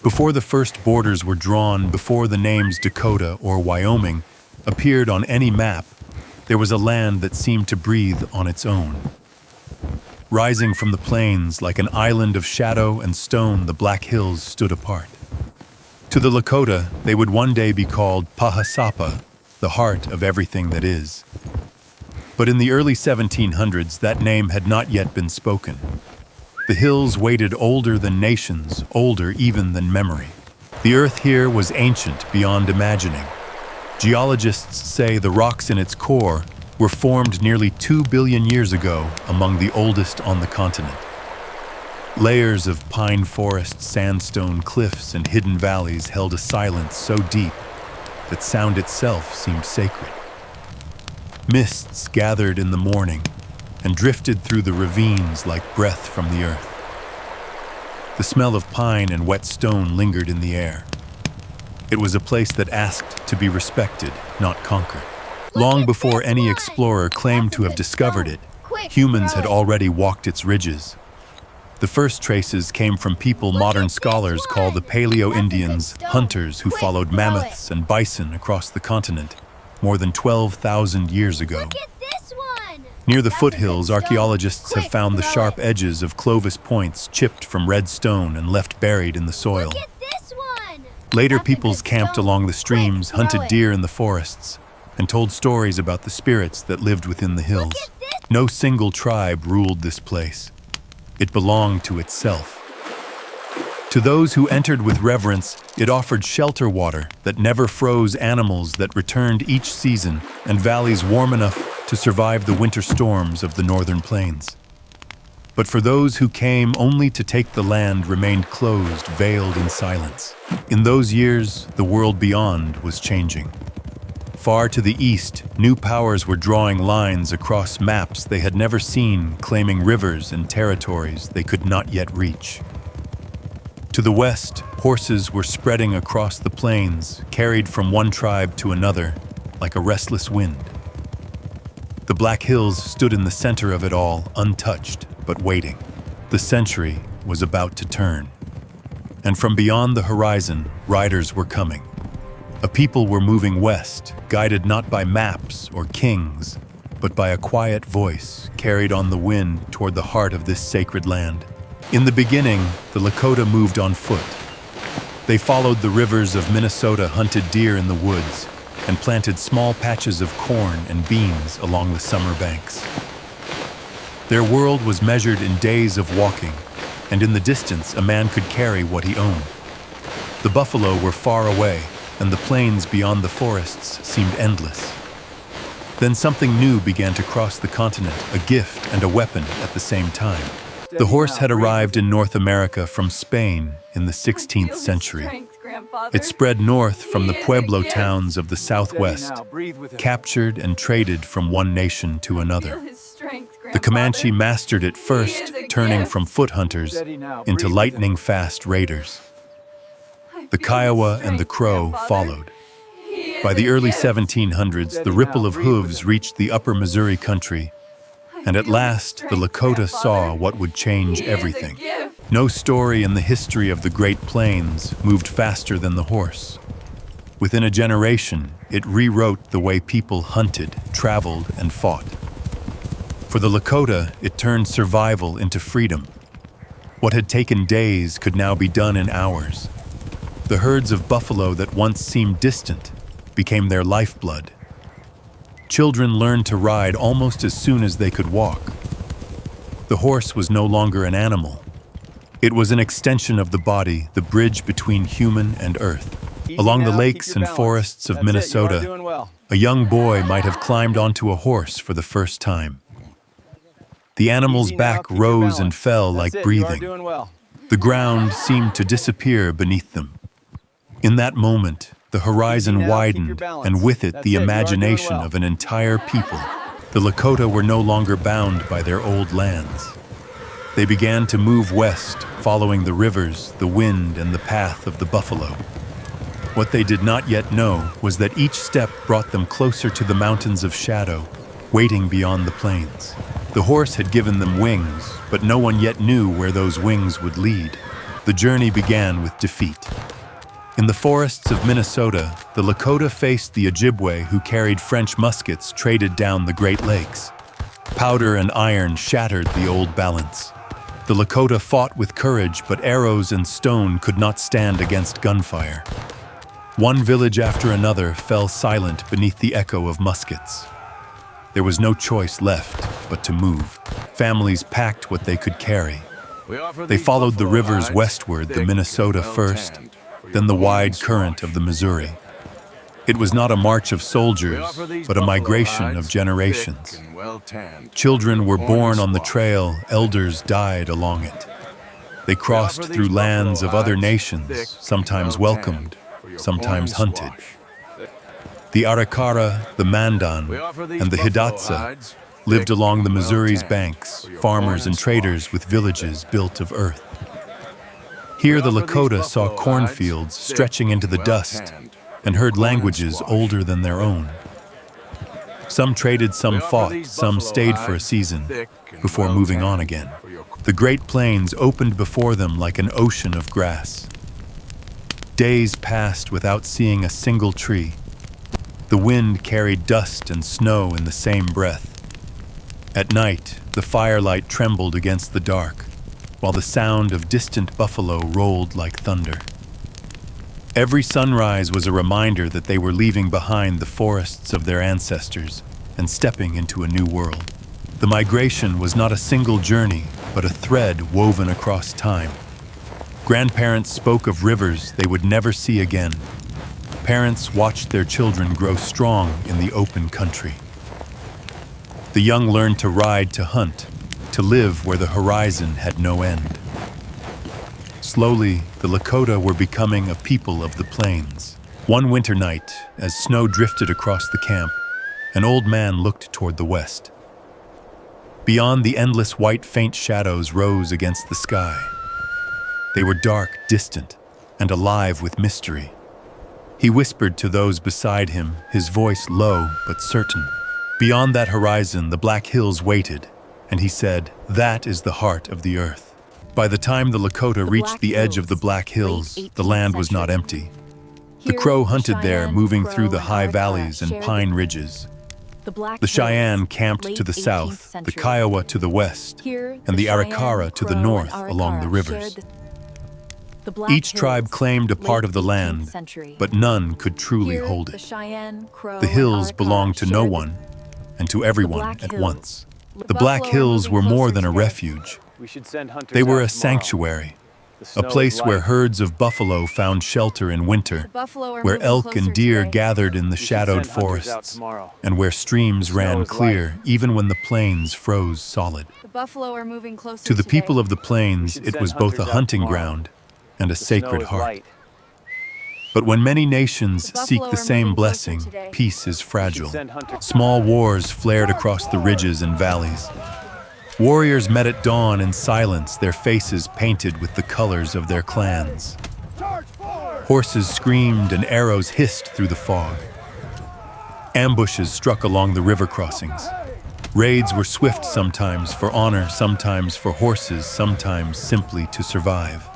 Before the first borders were drawn, before the names Dakota or Wyoming appeared on any map, there was a land that seemed to breathe on its own. Rising from the plains like an island of shadow and stone, the Black Hills stood apart. To the Lakota, they would one day be called Pahasapa, the heart of everything that is. But in the early 1700s, that name had not yet been spoken. The hills waited older than nations, older even than memory. The earth here was ancient beyond imagining. Geologists say the rocks in its core were formed nearly 2 billion years ago, among the oldest on the continent. Layers of pine forest, sandstone cliffs, and hidden valleys held a silence so deep that sound itself seemed sacred. Mists gathered in the morning and drifted through the ravines like breath from the earth. The smell of pine and wet stone lingered in the air. It was a place that asked to be respected, not conquered. Long before any explorer claimed to have discovered it, humans had already walked its ridges. The first traces came from people modern scholars call the Paleo-Indians, hunters who followed mammoths and bison across the continent more than 12,000 years ago. Near the foothills, archaeologists have found the sharp edges of Clovis points chipped from red stone and left buried in the soil. Later, peoples camped along the streams, hunted deer in the forests, and told stories about the spirits that lived within the hills. No single tribe ruled this place. It belonged to itself. To those who entered with reverence, it offered shelter water that never froze, animals that returned each season, and valleys warm enough to survive the winter storms of the northern plains. But for those who came only to take the land remained closed, veiled in silence. In those years, the world beyond was changing. Far to the east, new powers were drawing lines across maps they had never seen, claiming rivers and territories they could not yet reach. To the west, horses were spreading across the plains, carried from one tribe to another, like a restless wind. The Black Hills stood in the center of it all, untouched, but waiting. The century was about to turn. And from beyond the horizon, riders were coming. A people were moving west, guided not by maps or kings, but by a quiet voice carried on the wind toward the heart of this sacred land. In the beginning, the Lakota moved on foot. They followed the rivers of Minnesota, hunted deer in the woods, and planted small patches of corn and beans along the summer banks. Their world was measured in days of walking, and in the distance a man could carry what he owned. The buffalo were far away, and the plains beyond the forests seemed endless. Then something new began to cross the continent, a gift and a weapon at the same time. The horse had arrived in North America from Spain in the 16th century. It spread north from the Pueblo towns of the Southwest, captured and traded from one nation to another. The Comanche mastered it first, turning from foot hunters into lightning-fast raiders. The Kiowa and the Crow followed. By the early 1700s, the ripple of hooves reached the upper Missouri country, and at last the Lakota saw what would change everything. No story in the history of the Great Plains moved faster than the horse. Within a generation, it rewrote the way people hunted, traveled, and fought. For the Lakota, it turned survival into freedom. What had taken days could now be done in hours. The herds of buffalo that once seemed distant became their lifeblood. Children learned to ride almost as soon as they could walk. The horse was no longer an animal. It was an extension of the body, the bridge between human and earth. Along the lakes and forests of Minnesota, a young boy might have climbed onto a horse for the first time. The animal's back rose and fell like breathing. The ground seemed to disappear beneath them. In that moment, the horizon widened, and with it the imagination of an entire people. The Lakota were no longer bound by their old lands. They began to move west, following the rivers, the wind, and the path of the buffalo. What they did not yet know was that each step brought them closer to the mountains of shadow, waiting beyond the plains. The horse had given them wings, but no one yet knew where those wings would lead. The journey began with defeat. In the forests of Minnesota, the Lakota faced the Ojibwe who carried French muskets traded down the Great Lakes. Powder and iron shattered the old balance. The Lakota fought with courage, but arrows and stone could not stand against gunfire. One village after another fell silent beneath the echo of muskets. There was no choice left but to move. Families packed what they could carry. They followed the rivers westward, the Minnesota first, then the wide current of the Missouri. It was not a march of soldiers, but a migration of generations. Children were born on the trail, elders died along it. They crossed through lands of other nations, sometimes welcomed, sometimes hunted. The Arikara, the Mandan, and the Hidatsa lived along the Missouri's banks, farmers and traders with villages built of earth. Here the Lakota saw cornfields stretching into the dust and heard languages older than their own. Some traded, some fought, some stayed for a season before moving on again. The Great Plains opened before them like an ocean of grass. Days passed without seeing a single tree. The wind carried dust and snow in the same breath. At night, the firelight trembled against the dark, while the sound of distant buffalo rolled like thunder. Every sunrise was a reminder that they were leaving behind the forests of their ancestors and stepping into a new world. The migration was not a single journey, but a thread woven across time. Grandparents spoke of rivers they would never see again. Parents watched their children grow strong in the open country. The young learned to ride, to hunt, to live where the horizon had no end. Slowly, the Lakota were becoming a people of the plains. One winter night, as snow drifted across the camp, an old man looked toward the west. Beyond, the endless white faint shadows rose against the sky. They were dark, distant, and alive with mystery. He whispered to those beside him, his voice low but certain. Beyond that horizon, the Black Hills waited, and he said, "That is the heart of the earth." By the time the Lakota reached the edge of the Black Hills, the land was not empty. The Crow hunted there, moving through the high valleys and pine ridges. The Cheyenne camped to the south, the Kiowa to the west, and the Arikara to the north along the rivers. Each tribe claimed a part of the land, but none could truly hold it. The hills belonged to no one, and to everyone at once. The Black Hills were more than a refuge. They were a sanctuary, a place where herds of buffalo found shelter in winter, where elk and deer gathered in the shadowed forests, and where streams ran clear even when the plains froze solid. To the people of the plains, it was both a hunting ground and a sacred heart. But when many nations seek the same blessing, peace is fragile. Small wars flared across the ridges and valleys. Warriors met at dawn in silence, their faces painted with the colors of their clans. Horses screamed and arrows hissed through the fog. Ambushes struck along the river crossings. Raids were swift, sometimes for honor, sometimes for horses, sometimes simply to survive.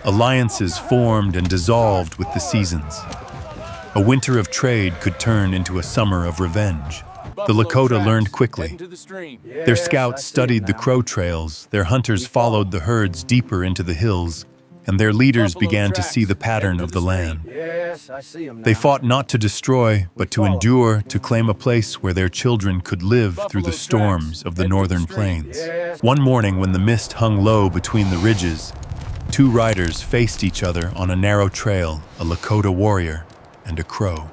Alliances formed and dissolved with the seasons. A winter of trade could turn into a summer of revenge. The Lakota learned quickly. Their scouts studied the Crow trails, their hunters followed the herds deeper into the hills, and their leaders began to see the pattern of the land. They fought not to destroy, but to endure, to claim a place where their children could live through the storms of the northern plains. One morning, when the mist hung low between the ridges, two riders faced each other on a narrow trail, a Lakota warrior and a Crow.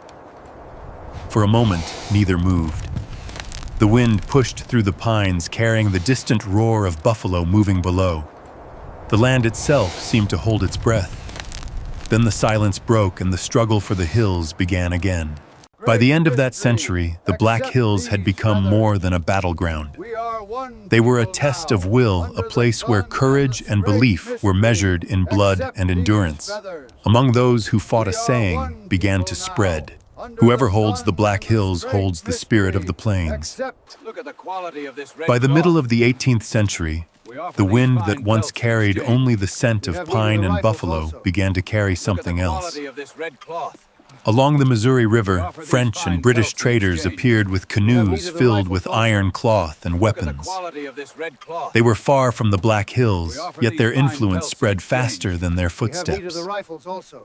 For a moment, neither moved. The wind pushed through the pines, carrying the distant roar of buffalo moving below. The land itself seemed to hold its breath. Then the silence broke and the struggle for the hills began again. By the end of that century, the Black Hills had become more than a battleground. They were a test of will, a place where courage and belief were measured in blood and endurance. Among those who fought, a saying began to spread: "Whoever holds the Black Hills holds the spirit of the plains." By the middle of the 18th century, The wind that once carried only the scent of pine and buffalo began to carry something else. Along the Missouri River, French and British traders appeared with canoes filled with iron cloth and weapons. They were far from the Black Hills, yet their influence spread faster than their footsteps.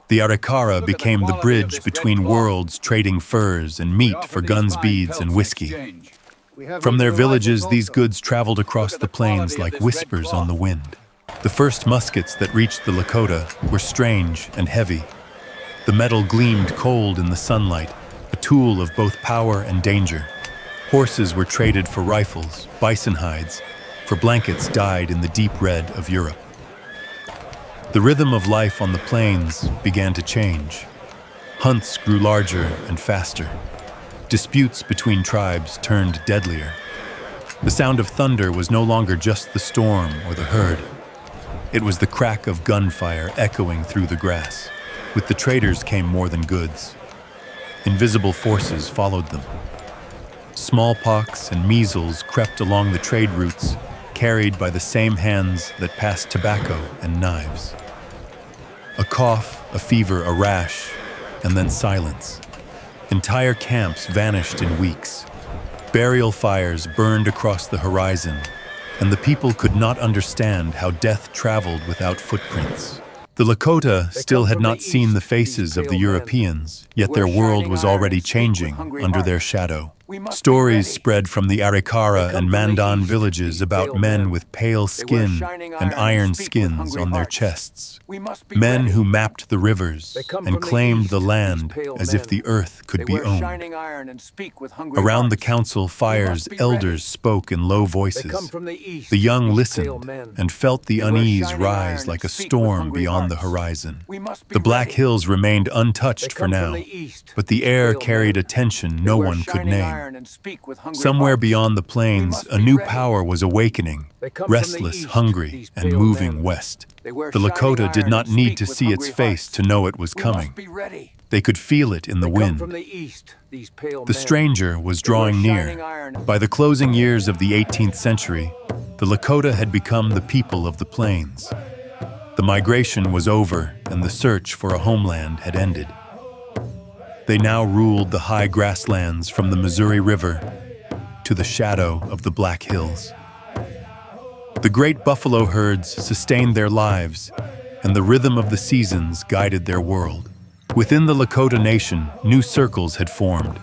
The Arikara became the bridge between worlds, trading furs and meat for guns, beads, and whiskey. From their villages, these goods traveled across the plains like whispers on the wind. The first muskets that reached the Lakota were strange and heavy. The metal gleamed cold in the sunlight, a tool of both power and danger. Horses were traded for rifles, bison hides, for blankets dyed in the deep red of Europe. The rhythm of life on the plains began to change. Hunts grew larger and faster. Disputes between tribes turned deadlier. The sound of thunder was no longer just the storm or the herd. It was the crack of gunfire echoing through the grass. With the traders came more than goods. Invisible forces followed them. Smallpox and measles crept along the trade routes, carried by the same hands that passed tobacco and knives. A cough, a fever, a rash, and then silence. Entire camps vanished in weeks. Burial fires burned across the horizon, and the people could not understand how death traveled without footprints. The Lakota still had not seen the faces of the Europeans, yet their world was already changing under their shadow. Stories spread from the Arikara and Mandan villages about men with pale skin and iron skins on their chests. Men who mapped the rivers and claimed the land as if the earth could be owned. Around the council fires, elders spoke in low voices. The young listened and felt the unease rise like a storm beyond the horizon. The Black Hills remained untouched for now, but the air carried a tension no one could name. Somewhere beyond the plains, a new power was awakening, restless, hungry, and moving west. The Lakota did not need to see its face to know it was coming. They could feel it in the wind. The stranger was drawing near. By the closing years of the 18th century, the Lakota had become the people of the plains. The migration was over, and the search for a homeland had ended. They now ruled the high grasslands from the Missouri River to the shadow of the Black Hills. The great buffalo herds sustained their lives, and the rhythm of the seasons guided their world. Within the Lakota Nation, new circles had formed.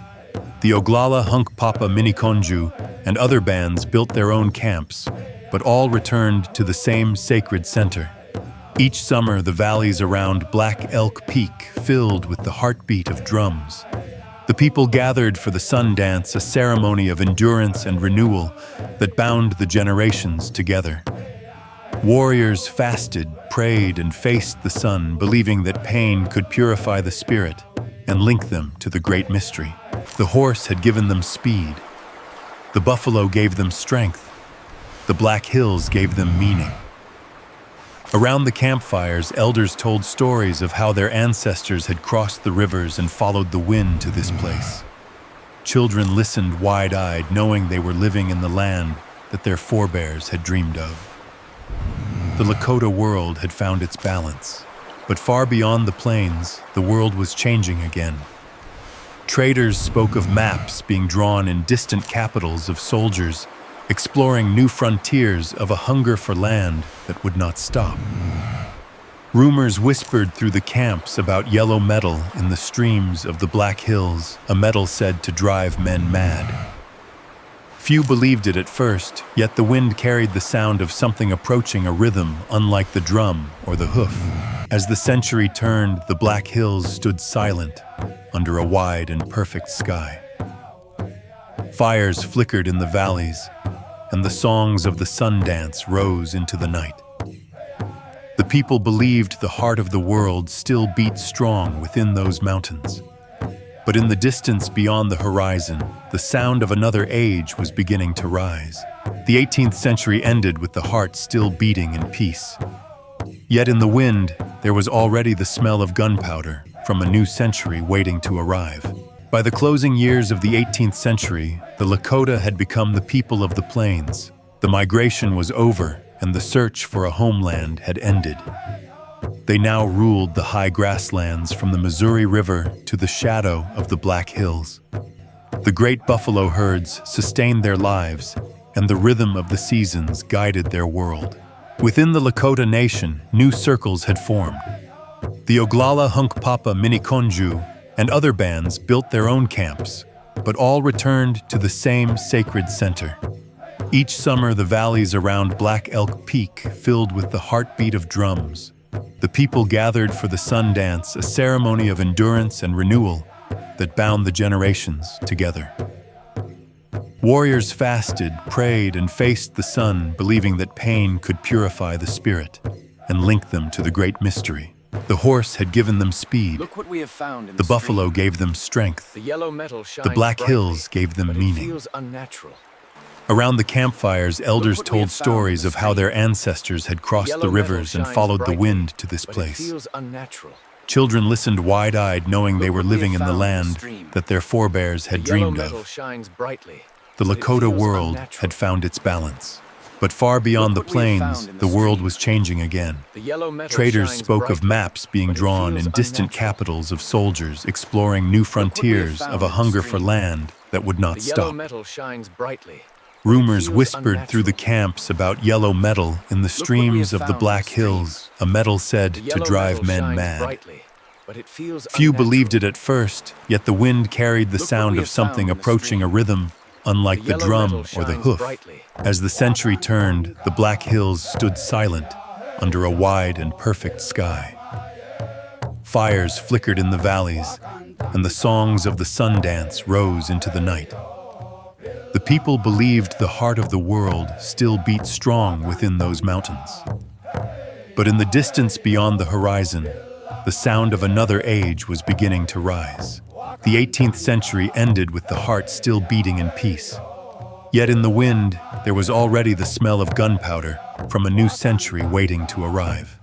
The Oglala Hunkpapa Miniconjou and other bands built their own camps, but all returned to the same sacred center. Each summer, the valleys around Black Elk Peak filled with the heartbeat of drums. The people gathered for the sun dance, a ceremony of endurance and renewal that bound the generations together. Warriors fasted, prayed, and faced the sun, believing that pain could purify the spirit and link them to the great mystery. The horse had given them speed. The buffalo gave them strength. The Black Hills gave them meaning. Around the campfires, elders told stories of how their ancestors had crossed the rivers and followed the wind to this place. Children listened wide-eyed, knowing they were living in the land that their forebears had dreamed of. The Lakota world had found its balance, but far beyond the plains, the world was changing again. Traders spoke of maps being drawn in distant capitals of soldiers, exploring new frontiers of a hunger for land that would not stop. Rumors whispered through the camps about yellow metal in the streams of the Black Hills, a metal said to drive men mad. Few believed it at first, yet the wind carried the sound of something approaching a rhythm unlike the drum or the hoof. As the century turned, the Black Hills stood silent under a wide and perfect sky. Fires flickered in the valleys, and the songs of the sun dance rose into the night. The people believed the heart of the world still beat strong within those mountains. But in the distance beyond the horizon, the sound of another age was beginning to rise. The 18th century ended with the heart still beating in peace. Yet in the wind, there was already the smell of gunpowder from a new century waiting to arrive. By the closing years of the 18th century, the Lakota had become the people of the plains. The migration was over, and the search for a homeland had ended. They now ruled the high grasslands from the Missouri River to the shadow of the Black Hills. The great buffalo herds sustained their lives, and the rhythm of the seasons guided their world. Within the Lakota Nation, new circles had formed. The Oglala Hunkpapa Miniconjou and other bands built their own camps, but all returned to the same sacred center. Each summer, the valleys around Black Elk Peak filled with the heartbeat of drums. The people gathered for the sun dance, a ceremony of endurance and renewal that bound the generations together. Warriors fasted, prayed, and faced the sun, believing that pain could purify the spirit and link them to the great mystery. The horse had given them speed. Look what we have found in The buffalo gave them strength. The yellow metal shines The Black brightly, Hills gave them but meaning. It feels unnatural. Around the campfires, elders what we told have found stories in the of how their ancestors had crossed Yellow the metal rivers and shines followed the brightly, wind to this but place. It feels unnatural. Children listened wide-eyed, knowing they Look were what we living have in the found in the land stream. that their forebears had The yellow dreamed metal of. shines brightly, The but it Lakota feels world unnatural. had found its balance. But far beyond the Look what we have plains, found in the the world stream. was changing again. The yellow metal Traders shines spoke of brightly, maps being but it drawn feels in distant unnatural. capitals of soldiers exploring new what we have frontiers found of a in the hunger for stream. land that would not The yellow stop. metal shines brightly. Rumors feels whispered through the unnatural. camps about yellow metal in the what we streams have of the found in Black the stream. Hills, a metal said The to yellow drive metal men shines mad. brightly, but it feels Few unnatural. believed it at first, yet the wind carried the Look what sound we of have something found in the approaching a stream. rhythm unlike the yellow drum metal or the shines hoof. brightly. As the century turned, the Black Hills stood silent under a wide and perfect sky. Fires flickered in the valleys, and the songs of the sun dance rose into the night. The people believed the heart of the world still beat strong within those mountains. But in the distance beyond the horizon, the sound of another age was beginning to rise. The 18th century ended with the heart still beating in peace. Yet in the wind, there was already the smell of gunpowder from a new century waiting to arrive.